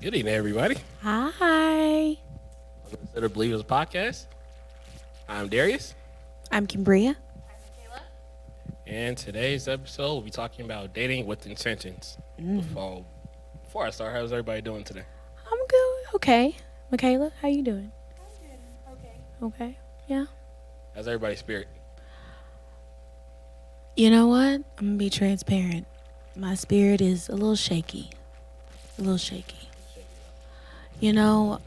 Good evening, everybody. Hi, Welcome to Consider Believers podcast. I'm Darius, I'm Kimbria. and today's episode we'll be talking about dating with intentions. Before I start, how's everybody doing today? I'm good. Okay. Michaela, how you doing? Okay. Okay. Yeah. How's everybody's spirit? You know what? I'm gonna be transparent. My spirit is a little shaky. A little shaky. You know,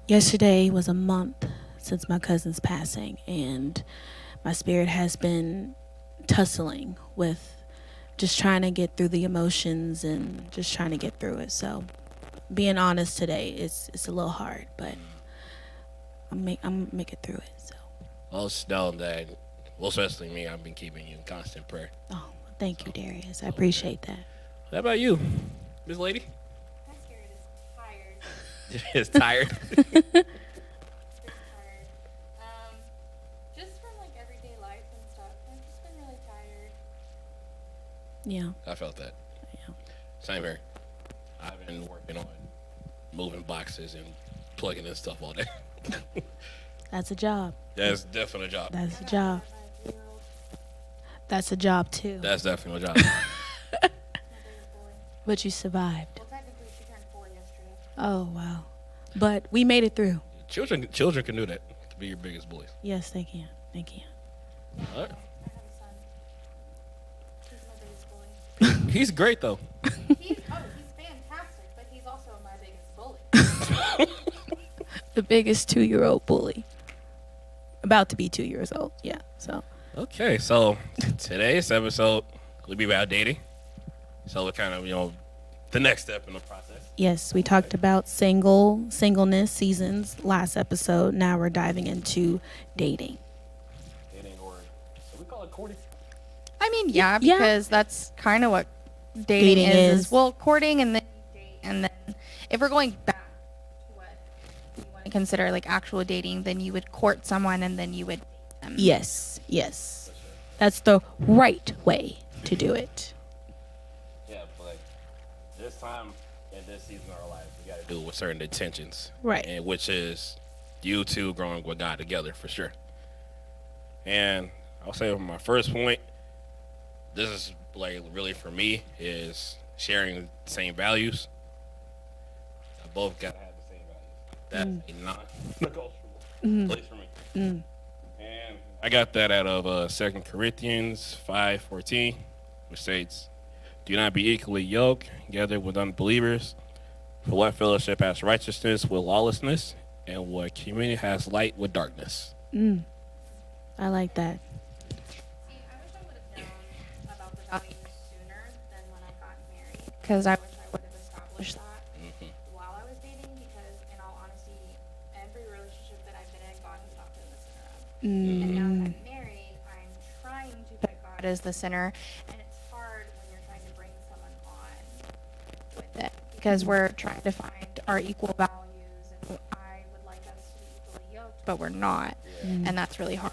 yesterday was a month since my cousin's passing, and my spirit has been tussling with just trying to get through the emotions and just trying to get through it. So, being honest today, it's a little hard, but I'm make it through it. So, Well, it's known that, especially me, I've been keeping you in constant prayer. oh, thank you, Darius. I appreciate that. How about you, Miss Lady? My spirit is tired. Is tired. Just tired. Just from like everyday life and stuff. I've just been really tired. Yeah. I felt that. Yeah. Same here. I've been working on moving boxes and plugging in stuff all day. That's a job. That's definitely a job. That's a job. My 3-year-old, That's a job too. That's definitely a job. my biggest bully. But you survived. Well, technically, she turned 4 yesterday. Oh wow. But we made it through. Children can do that. To be your biggest bullies. Yes, they can. They can. All right. I have a son. He's my biggest bully. He's great though. He's fantastic, but he's also my biggest bully. The biggest 2-year-old bully. About to be 2 years old. Yeah. So Okay, so today's episode will be about dating. So we're kind of, the next step in the process. yes, we talked about singleness seasons last episode. Now we're diving into dating. Dating or so we call it courting. I mean, yeah, Yeah. because that's kind of what dating, Dating is. is. Well, courting and then you date, and then if we're going back to what you want to consider like actual dating, then you would court someone and then you would date them. Yes. Yes. That's the right way to do it. Yeah, but this time in this season of our lives, we got to do it with certain intentions. Right. And which is you two growing with God together for sure. And I'll say my first point, this is like really for me, is sharing the same values. Both got to have the same values. That's a non-negotiable place for me. And I got that out of 2 Corinthians 5:14, which states, "Do not be equally yoked together with unbelievers. For what fellowship has righteousness with lawlessness, and what community has light with darkness?" I like that. See, I wish I would have known about the values sooner than when I got married. Because I I wish I would have established that while I was dating, because in all honesty, every relationship that I've been in, God has not been the center of. And now that I'm married, I'm trying to put God as the center, and it's hard when you're trying to bring someone on with it, because we're trying to find our equal values, and I would like us to be equally yoked, but we're not, and that's really hard.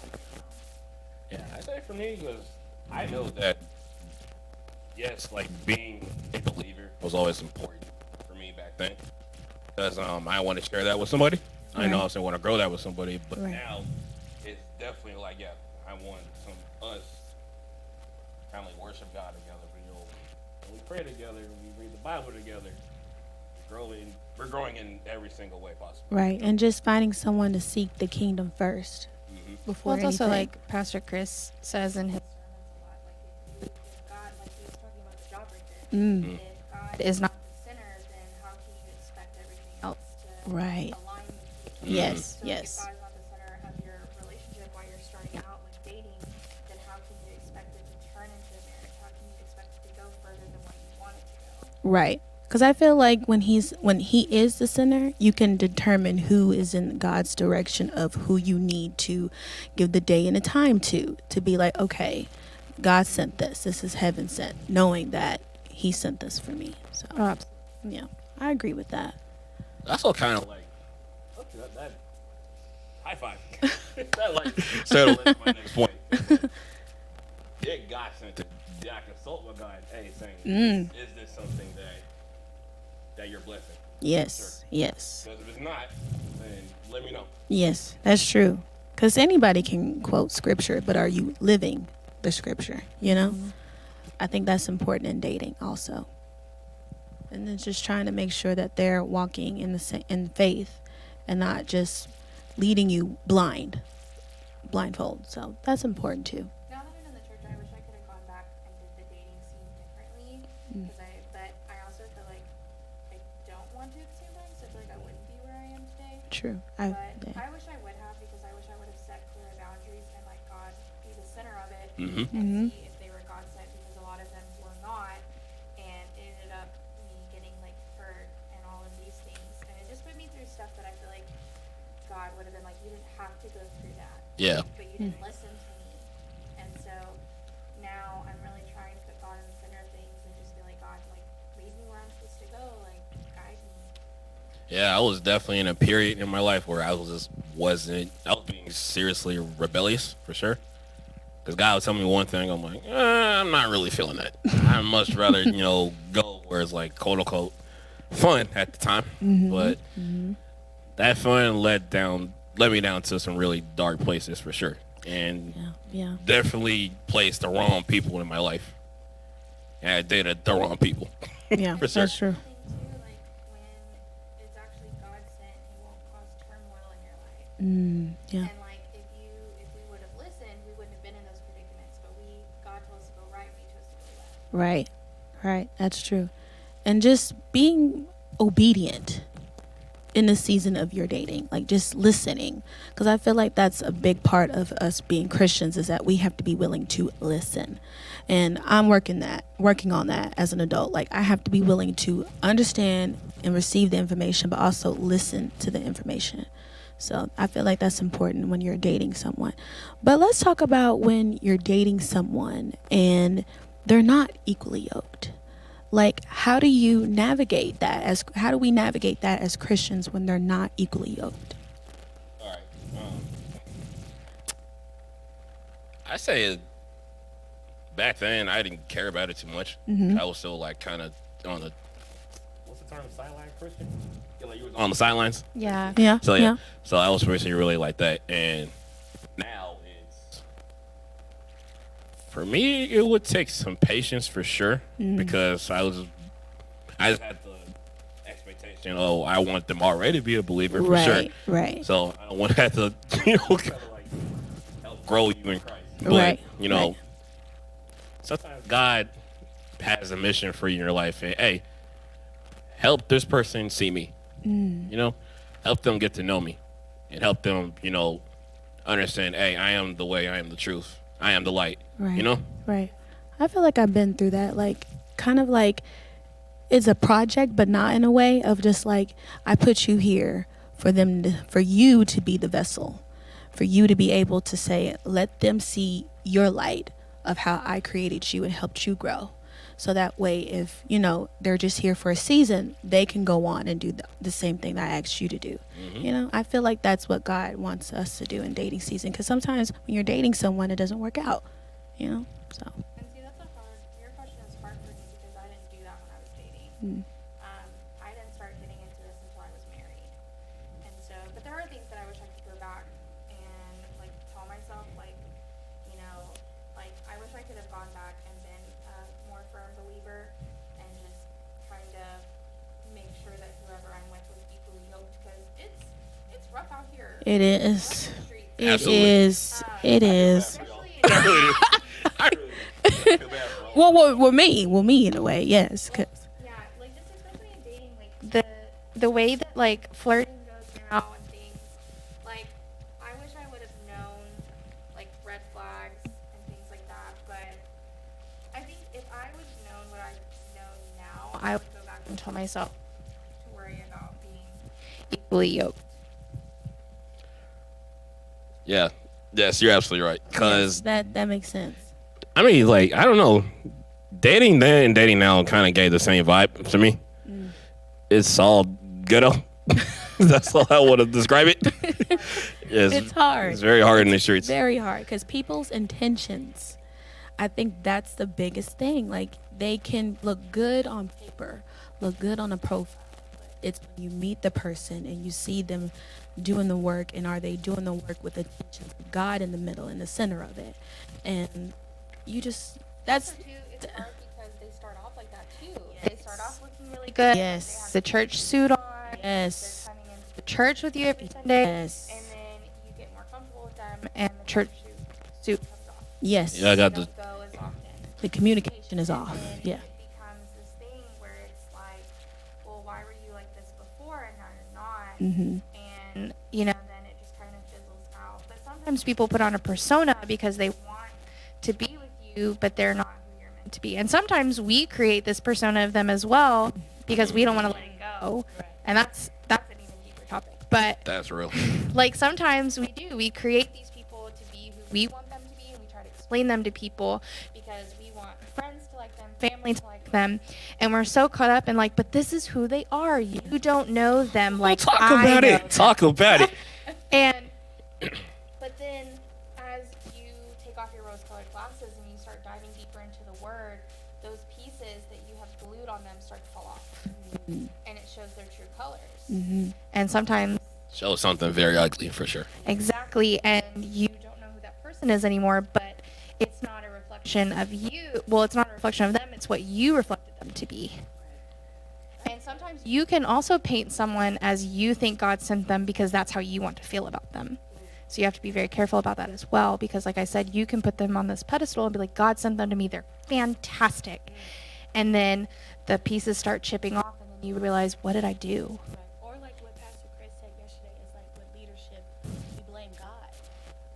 Yeah, I say for me, because I know that, yes, like being a believer was always important for me back then. Because I want to share that with somebody. I know I want to grow that with somebody. But Right. now, it's definitely like, yeah, I want us kind of like worship God together. When we pray together, when we read the Bible together, we're growing in every single way possible. Right. And just finding someone to seek the kingdom first before Well, it's also anything. like Pastor Chris says in his sermons a lot. Like, if God, like he was talking about the job right there, if God is not the center, then how can you expect everything else to Right. align with you? Yes. So Yes. if God's not the center of your relationship while you're starting out with dating, then how can you expect it to turn into a marriage? How can you expect it to go further than what you want it to go? Right. Because I feel like when he is the center, you can determine who is in God's direction of who you need to give the day and the time to be like, okay, God sent this. This is heaven sent, knowing that He sent this for me. So yeah, I agree with that. That's all kind of like, okay, that high five. That like settled into my next point. It got sent to. I consult with God, hey, saying, is this something that your blessing. Yes. Yes. Because if it's not, then let me know. Yes, that's true. Because anybody can quote scripture, but are you living the scripture? You know, I think that's important in dating also. And then just trying to make sure that they're walking in in faith, and not just leading you blindfold. So that's important too. Now that I'm in the church, I wish I could have gone back and did the dating scene differently. But I also feel like I don't want to at the same time, so I feel like I wouldn't be where I am today. True. But Yeah. I wish I would have, because I wish I would have set clear boundaries and let God be the center of it Mhm. and see if they were God sent, because a lot of them were not, and it ended up me getting like hurt and all of these things, and it just put me through stuff that I feel like God would have been like, you didn't have to go through that, Yeah. but you didn't listen to me. And so now I'm really trying to put God in the center of things and just be like, God, like, lead me where I'm supposed to go, like, guide me. Yeah, I was definitely in a period in my life where I was being seriously rebellious for sure. Because God would tell me one thing, I'm like, I'm not really feeling that. I'd much rather, go where it's like quote unquote fun at the time. But that fun led me down to some really dark places for sure. And Yeah. definitely placed the wrong people in my life. And I dated the wrong people. Yeah. For sure. That's true. Thing too, like, when it's actually God sent, He won't cause turmoil in your life. Yeah. And like, if we would have listened, we wouldn't have been in those predicaments. But God told us to go right, and He told us to go left. Right. Right. That's true. And just being obedient in the season of your dating, like just listening, because I feel like that's a big part of us being Christians, is that we have to be willing to listen. And I'm working on that as an adult. Like, I have to be willing to understand and receive the information, but also listen to the information. So I feel like that's important when you're dating someone. But let's talk about when you're dating someone and they're not equally yoked. Like, how do you navigate that? How do we navigate that as Christians when they're not equally yoked? All right. I say back then I didn't care about it too much. I was still like kind of on the what's the term, sideline Christian? Yeah, like you was on the sidelines. Yeah. Yeah. So yeah. So I was personally really like that, and now it's for me. It would take some patience for sure because I just had the expectation. Oh, I want them already to be a believer for sure. Right. So I don't want to have to, kind of like help grow you in Christ. But, Right, right. Sometimes God has a mission for you in your life. And, hey, help this person see me. Help them get to know me. And help them, understand, hey, I am the way, I am the truth. I am the light. Right. Right. I feel like I've been through that. Like, kind of like it's a project, but not in a way of just like, I put you here for you to be the vessel, for you to be able to say, let them see your light of how I created you and helped you grow. So that way, if, they're just here for a season, they can go on and do the same thing that I asked you to do. I feel like that's what God wants us to do in dating season. Because sometimes when you're dating someone, it doesn't work out, so. And see, your question is hard for me because I didn't do that when I was dating. I didn't start getting into this until I was married. And so, but there are things that I wish I could go back and like tell myself, like, I wish I could have gone back and been a more firm believer and just trying to make sure that whoever I'm with was equally yoked, because it's rough out here. It is. It Absolutely. is. It is. Especially I really feel bad for all. Well, me in a way, yes. 'Cause yeah, like just especially in dating, like The way that like flirting goes now and things. Like, I wish I would have known, like, red flags and things like that. But I think if I would have known what I know now, I would go back and tell myself to worry about being equally yoked. Yeah. Yes, you're absolutely right. Because, that makes sense. I mean, like, I don't know. Dating then and dating now kind of gave the same vibe to me. It's all ghetto. That's all I want to describe it. Yes, It's hard. It's very hard in the streets. Very hard, because people's intentions, I think that's the biggest thing. Like, they can look good on paper, look good on a profile, it's when you meet the person and you see them doing the work, and are they doing the work with the intentions of God in the middle, in the center of it, and you just that's Too, it's hard because they start off like that too. They start off looking really good. Yes. They have the church suit on. yes, They're coming into the church with you every Sunday. yes, And then you get more comfortable with them, and the church suit comes off. yes. Yeah, I got You the. don't go as often. The communication is off. And Yeah. it becomes this thing where it's like, well, why were you like this before and now you're not? Mm-hmm. And then it just kind of fizzles out. But sometimes people put on a persona because they want to be with you, but they're not who you're meant to be. And sometimes we create this persona of them as well because we don't want to let it go. And that's an even deeper topic. But That's real. like sometimes we create these people to be who we want them to be, and we try to explain them to people because we want friends to like them, family to like them, and we're so caught up in like, but this is who they are. You don't know them like Talk I about know it. Talk about it. and but then as you take off your rose-colored glasses and you start diving deeper into the word, those pieces that you have glued on them start to fall off, and it shows their true colors. Mm-hmm. And sometimes Show something very ugly for sure. exactly, and you don't know who that person is anymore, but it's not a reflection of you. Well, it's not a reflection of them, it's what you reflected them to be. And sometimes you can also paint someone as you think God sent them because that's how you want to feel about them. So you have to be very careful about that as well, because like I said, you can put them on this pedestal and be like, God sent them to me, they're fantastic. And then the pieces start chipping off, and then you realize, what did I do? Or like what Pastor Chris said yesterday is like with leadership, we blame God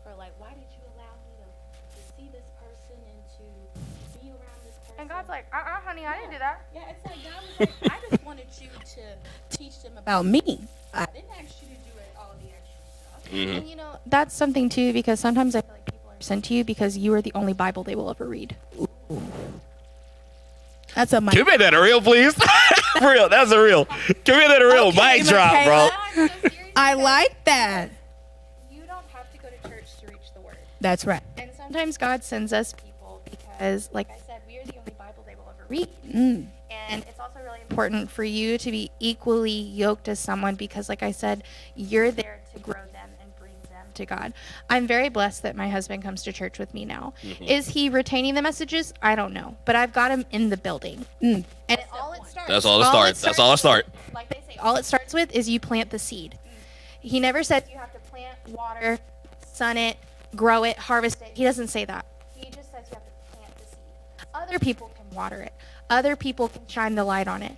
for like, why did you allow me to see this person and to be around this person? And God's like, honey, I didn't do that. Yeah, it's like God was like, I just wanted you to teach them about me. I didn't ask you to do all the extra stuff. Mm-hmm. And that's something too, because sometimes I feel like people are sent to you because you are the only Bible they will ever read. That's a mic. Can we make that a real, please? For real, that's a real. Can we make that a real Okay, mic drop, bro? I like that. You don't have to go to church to reach the word. That's right. And sometimes God sends us people because, like I said, we are the only Bible they will ever read. Mm. And it's also really important for you to be equally yoked as someone because, like I said, you're there to grow them and bring them to God. I'm very blessed that my husband comes to church with me now. Mm-hmm. Is he retaining the messages? I don't know. But I've got him in the building. Mm. And all it starts. That's all it starts. That's all it starts. Like they say, all it starts with is you plant the seed. He never says you have to plant, water, sun it, grow it, harvest it. He doesn't say that. He just says you have to plant the seed. Other people can water it. Other people can shine the light on it.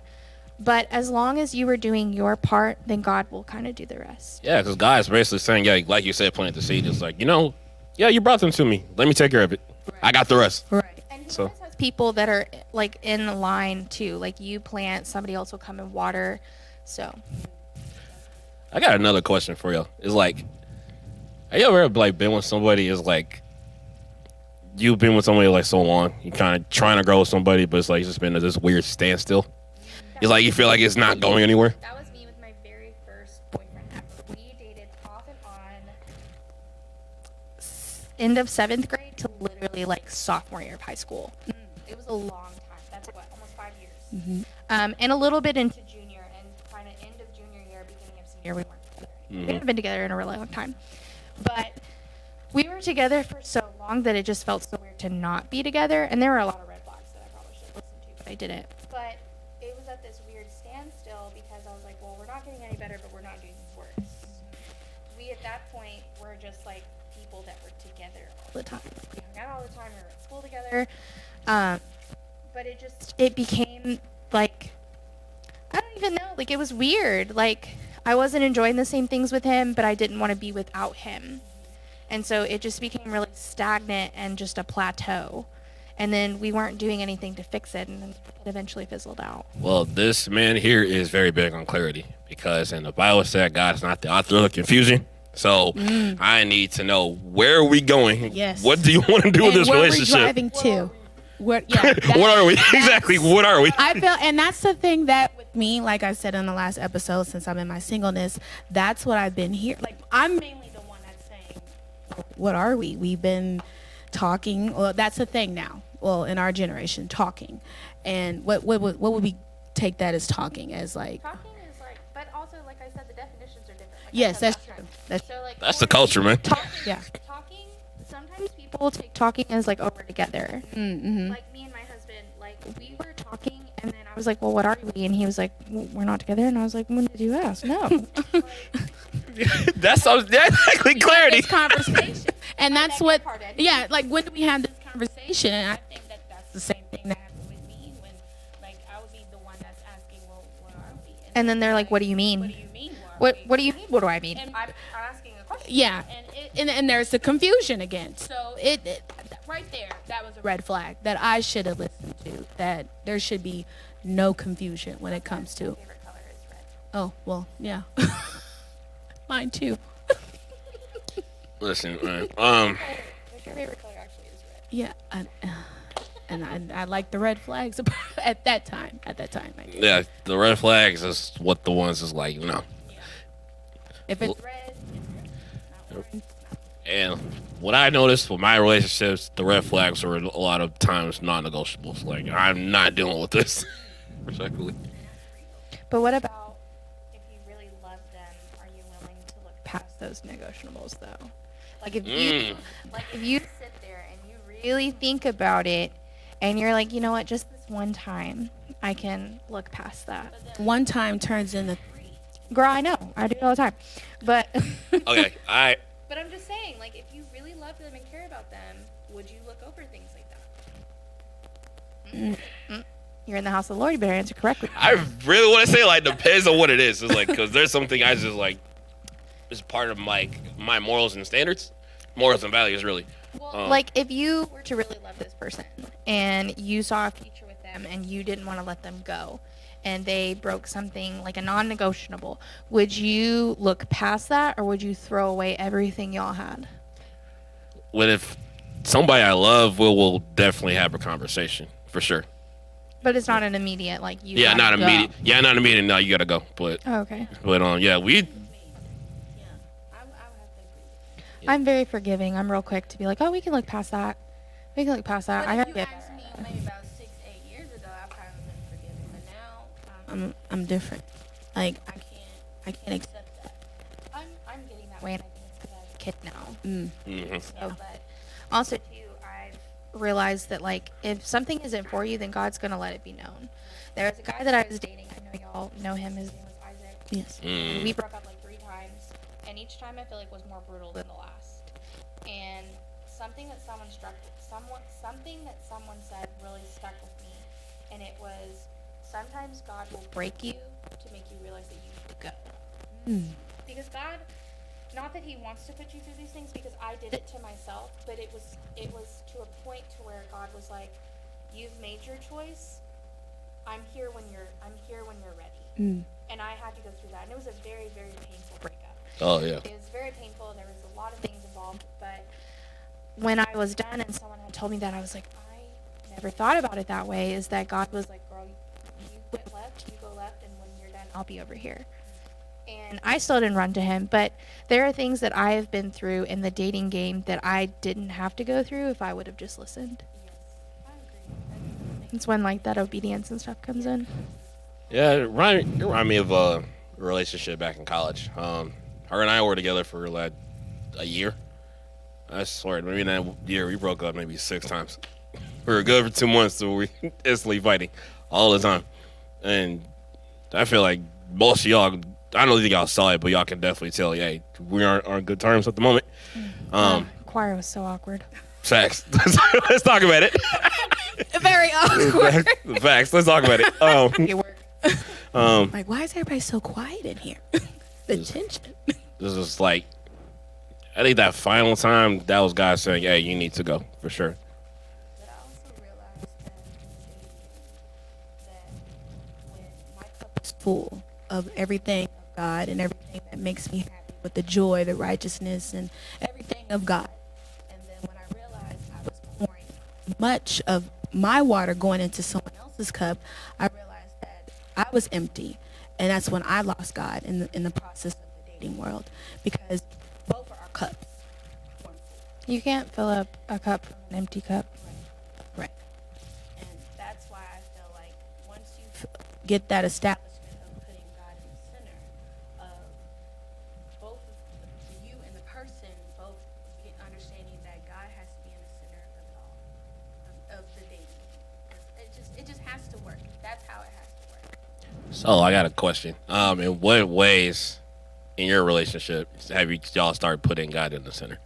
But as long as you are doing your part, then God will kind of do the rest. Yeah, because God's basically saying, yeah, like you said, plant the seed. It's like, yeah, you brought them to me. Let me take care of it. I got the rest. Right. And he So- always has people that are like in line too. Like you plant, somebody else will come and water. So I got another question for you. It's like, have you ever like been with somebody? Is like, you've been with somebody like so long, you kind of trying to grow with somebody, but it's like it's just been this weird standstill. It's like you feel like it's not going anywhere. that was me with my very first boyfriend ever. We dated off and on end of 7th grade to literally like sophomore year of high school. It was a long time. That's what, almost 5 years. Mm-hmm. And a little bit into junior and kind of end of junior year, beginning of senior, we weren't together. We haven't been together in a really long time. But we were together for so long that it just felt so weird to not be together. And there were a lot of red flags that I probably should have listened to, but I didn't. But it was at this weird standstill because I was like, well, we're not getting any better, but we're not doing worse. We, at that point, were just like people that were together all the time. We hung out all the time. We were at school together. But it became like, I don't even know. Like, it was weird. Like, I wasn't enjoying the same things with him, but I didn't want to be without him. And so it just became really stagnant and just a plateau. And then we weren't doing anything to fix it, and then it eventually fizzled out. Well, this man here is very big on clarity because in the Bible said God is not the author of confusion. So I need to know, where are we going? Yes. What do you want to do with this where relationship? we're driving to. What What are we? Exactly. What are we? I feel, and that's the thing that with me, like I said in the last episode, since I'm in my singleness, that's what I've been here. Like, I'm mainly the one that's saying, what are we? We've been talking. Well, that's the thing now. Well, in our generation, talking. And what would we take that as talking? As like, Talking is like like I said, the definitions are different. Like I Yes, said that's last true. time. That's So like That's the for culture, man. talking, Yeah. talking. Sometimes people take talking as like, oh, we're together. mm-hmm. Like me and my husband, like we were talking, and then I was like, well, what are we? And he was like, well, we're not together. And I was like, when did you ask? No. That's exactly clarity. This conversation, and that's beg your what. pardon. Yeah, like when do we have this conversation? And I think that that's the same thing that happened with me when, like, I would be the one that's asking, well, what are we? And then they're like, what do you mean? What do you mean? What do you mean? What do I mean? And I'm asking a question. yeah, and there's the confusion again. So it right there, that was a red flag that I should have listened to. That there should be no confusion when it comes to. Favorite color is red. Oh well, yeah, mine too. Listen, man. What's your favorite color actually is red? Yeah, and I like the red flags at that time. Like, Yeah, the red flags is what the ones is like, no. if it's red, it's red. Not orange. And what I noticed with my relationships, the red flags were a lot of times non-negotiables. Like, I'm not dealing with this. Respectfully. But what about if you really love them? Are you willing to look past those negotiables, though? Like if you sit there and you really think about it, and you're like, you know what, just this one time, I can look past that. One time turns into three. Girl, I know, I do it all the time, but Okay, But I'm just saying, like, if you really love them and care about them, would you look over things like that? you're in the house of the Lord. You better answer correctly. I really want to say, like, depends on what it is. It's like, because there's something I just, like, is part of, like, my morals and standards. Morals and values, really. Well, like if you were to really love this person and you saw a future with them and you didn't want to let them go and they broke something like a non-negotiable, would you look past that or would you throw away everything y'all had? But if somebody I love, we'll definitely have a conversation, for sure. But it's not an immediate, like you Yeah, gotta not go. immediate. Yeah, not immediate. No, you gotta go. But Oh, okay. yeah, we. Yeah, I would have to agree. I'm very forgiving. I'm real quick to be like, oh, we can look past that. We can look past that. I But gotta if you get asked me maybe about 6-8 years ago, I probably would have been forgiving. But now I'm different. Like I can't accept that. I'm getting that way, and I think it's because I have a kid now. Mhm. So, but also too, I've realized that like if something isn't for you, then God's gonna let it be known. There was a guy that I was dating. I know y'all know him. His name was Isaac. Yes. Mm. We broke up like 3 times, and each time I feel like was more brutal than the last. And something that someone said really stuck with me, and it was sometimes God will break you to make you realize that you need to go. Because God, not that He wants to put you through these things, because I did it to myself, but it was to a point to where God was like, "You've made your choice. I'm here when you're ready." And I had to go through that, and it was a very, very painful breakup. Oh yeah. It was very painful. There was a lot of things involved, but when I was done and someone had told me that, I was like, I never thought about it that way. Is that God was like, girl, you went left, you go left, and when you're done, I'll be over here. And I still didn't run to Him, but there are things that I have been through in the dating game that I didn't have to go through if I would have just listened. I agree. It's when like that obedience and stuff comes in. Yeah, it remind me of a relationship back in college. Her and I were together for like a year. I swear, maybe in that year we broke up maybe 6 times. We were good for 2 months, so we instantly fighting all the time. And I feel like most of y'all, I don't think y'all saw it, but y'all can definitely tell, hey, we aren't on good terms at the moment. Choir was so awkward. Facts. Let's talk about it. Very awkward. Facts. Let's talk about it. It worked. Like, why is everybody so quiet in here? The tension. This is like, I think that final time, that was God saying, hey, you need to go, for sure. But I also realized that when my cup It's full of everything of God and everything that makes me happy with the joy, the righteousness, and everything of God. And then when I realized I was pouring much of my water going into someone else's cup, I realized that I was empty. And that's when I lost God in the process of the dating world, because both of our cups weren't full. You can't fill up a cup from an empty cup. Right. And that's why I feel like once you get that establishment of putting God in the center of So I got a question. In what ways in your relationship have y'all started putting God in the center?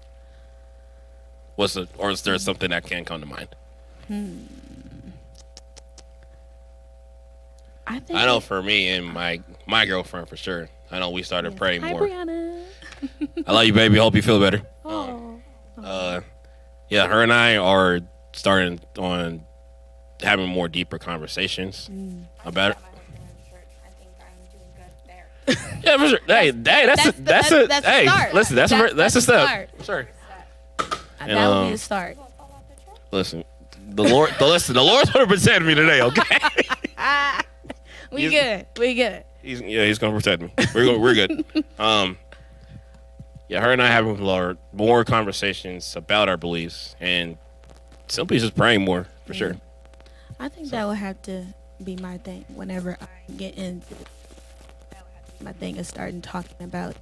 Or is there something that can come to mind? I think I know for me and my girlfriend for sure. I know we started praying Hi, more. Brianna. I love you, baby. Hope you feel better. Oh. Yeah, her and I are starting on having more deeper conversations about it. My husband in church. I think I'm doing good there. Yeah, for sure. Hey, that's a that's a hey. start. Listen, that's a step. start. Sure. That would be a start. Listen, the Lord's going to protect me today. Okay. We good. We good. He's going to protect me. We're good. Yeah, her and I having more conversations about our beliefs and simply just praying more for sure. I think that will have to be my thing whenever I get into that will have to be my thing is starting talking about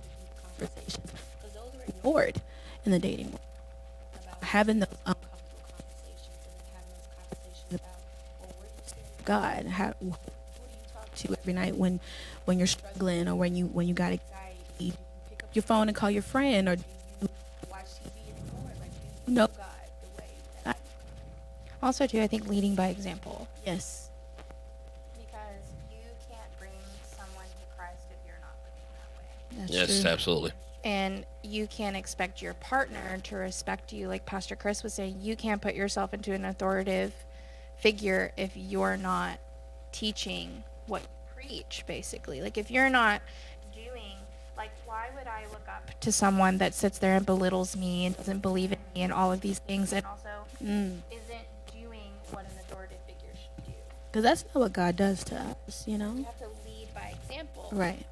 conversations because those are ignored in the dating world. About having those uncomfortable conversations and then having those conversations about well, where do you stand with God? Who do you talk to every night when you're struggling or when you got anxiety? Do you pick up your phone and call your friend or do you watch TV and ignore it? Like do you know God the way that Also, too, I think leading by example. yes. Because you can't bring someone to Christ if you're not living that way. That's Yes, true. absolutely. And you can't expect your partner to respect you. Like Pastor Chris was saying, you can't put yourself into an authoritative figure if you're not teaching what you preach, basically. Like if you're not doing, like, why would I look up to someone that sits there and belittles me and doesn't believe in me and all of these things and also isn't doing what an authoritative figure should do? Because that's not what God does to us, you You know? have to lead by example. Right.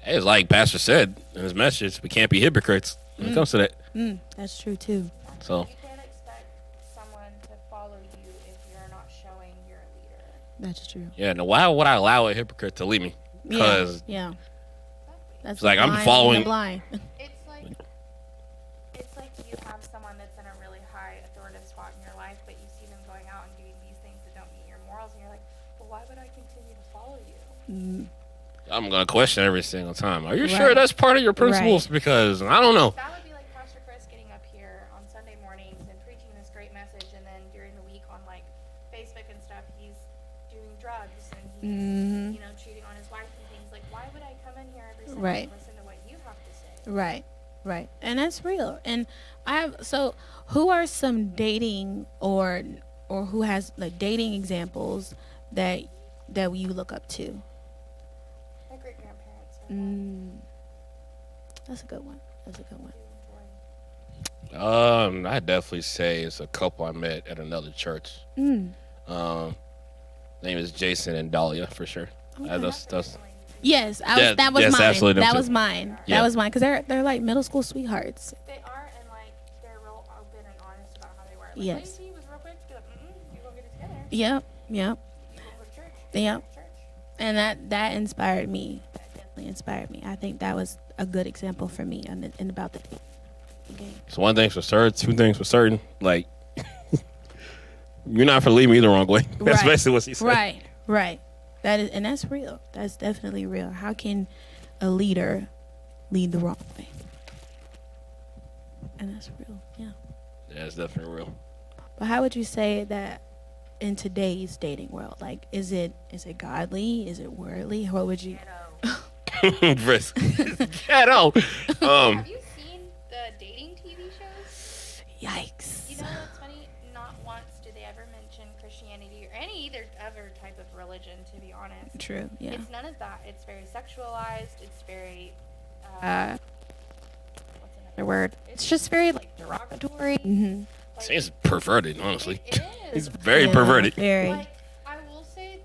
Hey, it's like Pastor said in his message, we can't be hypocrites when it comes to that. That's true, too. So, You can't expect someone to follow you if you're not showing you're a leader. That's true. yeah, now why would I allow a hypocrite to lead me? Because Yeah. That's It's like I'm blind following- leading the blind. It's like you have someone that's in a really high authoritative spot in your life, but you see them going out and doing these things that don't meet your morals, and you're like, well, why would I continue to follow you? I'm going to question every single time. Are you sure Right. that's part of your principles? Right. Because I don't know. That would be like Pastor Chris getting up here on Sunday mornings and preaching this great message, and then during the week on like Facebook and stuff, he's doing drugs and he's you know cheating on his wife and things. Like, why would I come in here every Sunday Right. and listen to what you have to say? Right. Right. And that's real. And who are some dating or who has like dating examples that you look up to? My great grandparents. That's a good one. That's a good one. I'd definitely say it's a couple I met at another church. Name is Jason and Dahlia for sure. That's Yes, Yeah, that was yes, mine. absolutely them That too. was mine. Yeah. That was mine because they're like middle school sweethearts. They are, and like they're real open and honest about how they were. Like, Yes. Lacey was real quick. Be like, you gonna get it together? Yep. Yep. You gonna go to church? Yep. Church. And that inspired me. That definitely inspired me. I think that was a good example for me in about the game. So one thing's for certain, two things for certain. Like, you're not for lead me the wrong way. That's Right. basically what he said. Right. Right. That's real. That's definitely real. How can a leader lead the wrong way? And that's real. Yeah. Yeah, it's definitely real. But how would you say that in today's dating world? Like, is it godly? Is it worldly? What would you? Chris. Ghetto. Have you seen the dating TV shows? Yikes. You know what's funny? Not once do they ever mention Christianity or any other type of religion, to be honest. True. Yeah. It's none of that. It's very sexualized. It's very, what's another word? It's just very like derogatory. Mm-hmm. Seems perverted, honestly. It He's is. very perverted. Very. Like, I will say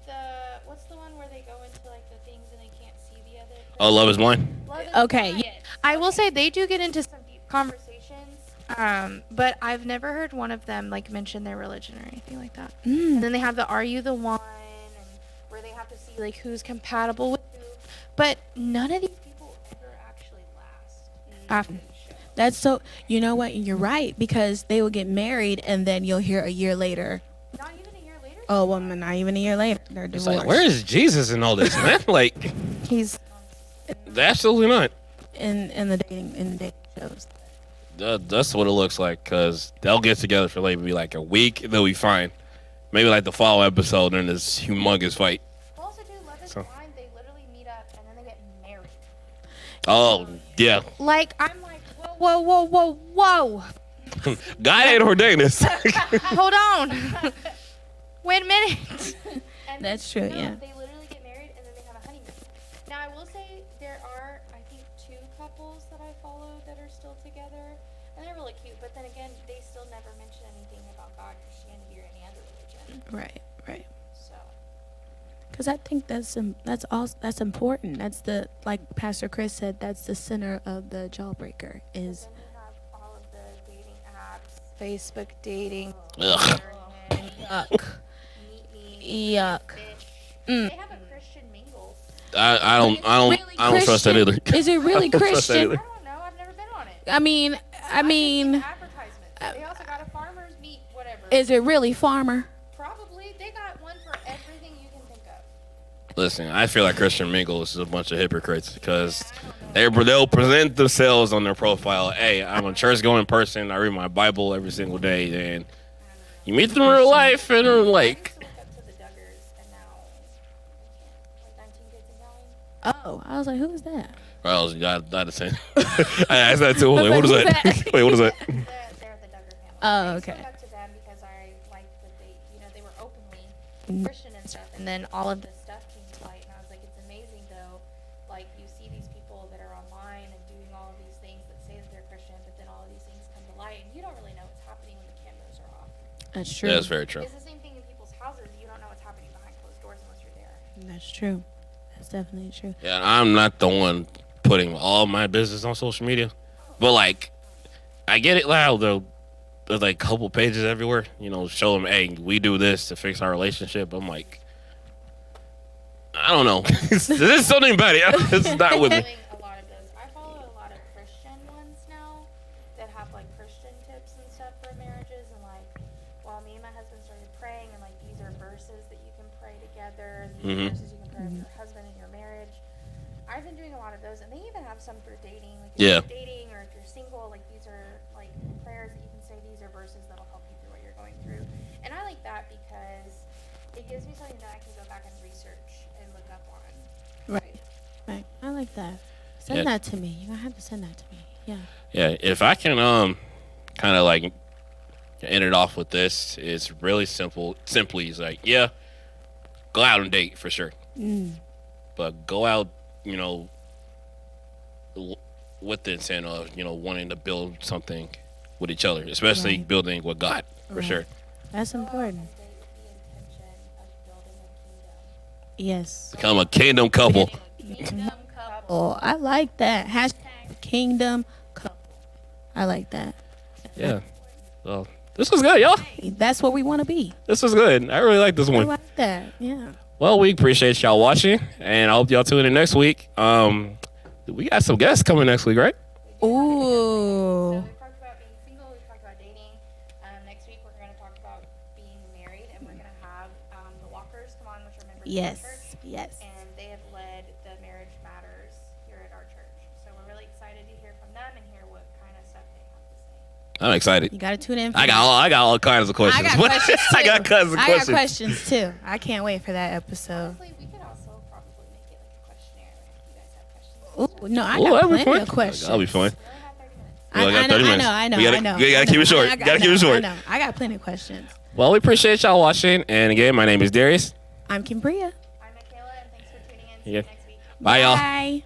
what's the one where they go into like the things and they can't see the other person? Oh, Love is Blind. Love is Okay, Blind. yes. I will say they do get into some deep Conversations. but I've never heard one of them like mention their religion or anything like that. Mm. And then they have the "Are you the one?" And where they have to see like who's compatible with who. But none of these people ever actually last after. in the show. That's so. You know what? You're right because they will get married and then you'll hear a year later. Not even a year later. Oh, well, not even a year later, they're It's divorced. like, where is Jesus in all this, man? Like, He's absolutely not. in the dating shows. That's what it looks like, because they'll get together for maybe like a week, and they'll be fine. Maybe like the follow episode, and this humongous fight. Also, dude, Love is So- Blind. They literally meet up and then they get married. Oh, yeah. Like, I'm like, whoa, whoa, whoa, whoa, whoa. God ain't ordained this. Hold on. Wait a minute. And That's true, yeah. They literally get married and then they have a honeymoon. Now, I will say there are, I think, 2 couples that I follow that are still together. And they're really cute. But then again, they still never mention anything about God, Christianity, or any other religion. Right, right. So, Because I think that's important. That's the, like Pastor Chris said, that's the center of the Jawbreaker is. then we have all of the dating apps, Facebook dating, Ugh. Yuck. Meet Me, Yuck. Fish. Mm. They have a Christian mingle. I don't trust that either. Is it really I don't trust that Christian? either. I don't know. I've never been on it. I mean, Advertisements. They also got a farmer's meat, whatever. is it really farmer? Probably. They got one for everything you can think of. Listen, I feel like Christian Mingle is a bunch of hypocrites because they'll present themselves on their profile. Hey, I'm a church-going person. I read my Bible every single day. And you meet them in real life, and they're I like, used to look up to the Duggars, and now, like 19 kids and counting. Oh, I was like, who is that? well, I say. I asked that too. Like, what is Who's that? that? Wait, what is that? They're the Duggar family. Oh, I used to okay. look up to them because I liked that they were openly Christian and stuff. And then all of this stuff came to light, and I was like, it's amazing though. Like you see these people that are online and doing all of these things that say that they're Christian, but then all of these things come to light, and you don't really know what's happening when the cameras are off. That's true. That's very true. It's the same thing in people's houses. You don't know what's happening behind closed doors unless you're there. That's true. That's definitely true. Yeah, I'm not the one putting all my business on social media, but like, I get it loud though. There's like a couple pages everywhere, show them, hey, we do this to fix our relationship. I'm like, I don't know. There's something about it. It's not with me. Doing a lot of those. I follow a lot of Christian ones now that have like Christian tips and stuff for marriages, and like, while me and my husband started praying, and like these are verses that you can pray together, and these are verses you can pray with your husband in your marriage. I've been doing a lot of those, and they even have some for dating. Like if Yeah. you're dating or if you're single, like these are like prayers that you can say. These are verses that'll help you through what you're going through, and I like that because it gives me something that I can go back and research and look up on. Right. Right. I like that. Send Yeah. that to me. You're gonna have to send that to me. Yeah. Yeah, if I can kind of like end it off with this, it's really simple. Simply, it's like, yeah, go out and date for sure, but go out, with the intent of wanting to build something with each other, especially Right. building with God for Right. sure. That's important. And date with the intention of building a kingdom. Yes. Become a kingdom couple. Kingdom couple. Oh, I like that. Hashtag Kingdom Couple. I like that. Yeah. Well, this was good, y'all. Hey, that's what we want to be. This was good. I really like this I one. like that. Yeah. Well, we appreciate y'all watching, and I hope y'all tune in next week. We got some guests coming next week, right? So Ooh. we've talked about being single, we've talked about dating. Next week we're going to talk about being married, and we're going to have the Walkers come on, which are members of our Yes. church. Yes. And they have led the Marriage Matters here at our church. So we're really excited to hear from them and hear what kind of stuff they have to say. I'm excited. You got to tune in. For I got all kinds of questions. I got questions too. I got kinds of I questions. got questions too. I can't wait for that episode. Honestly, we could also probably make it like a questionnaire if you guys have questions. Ooh, no, I Ooh, got that'd be plenty fun. of questions. That'll be fun. We only have 30 minutes. We only got 30 minutes. I know. We gotta keep it short. Gotta keep it short. I got plenty of questions. Well, we appreciate y'all watching. And again, my name is Darius. I'm Kimbria. I'm Michaela, and thanks for tuning in. See you Yeah. next week. Bye, y'all. Bye.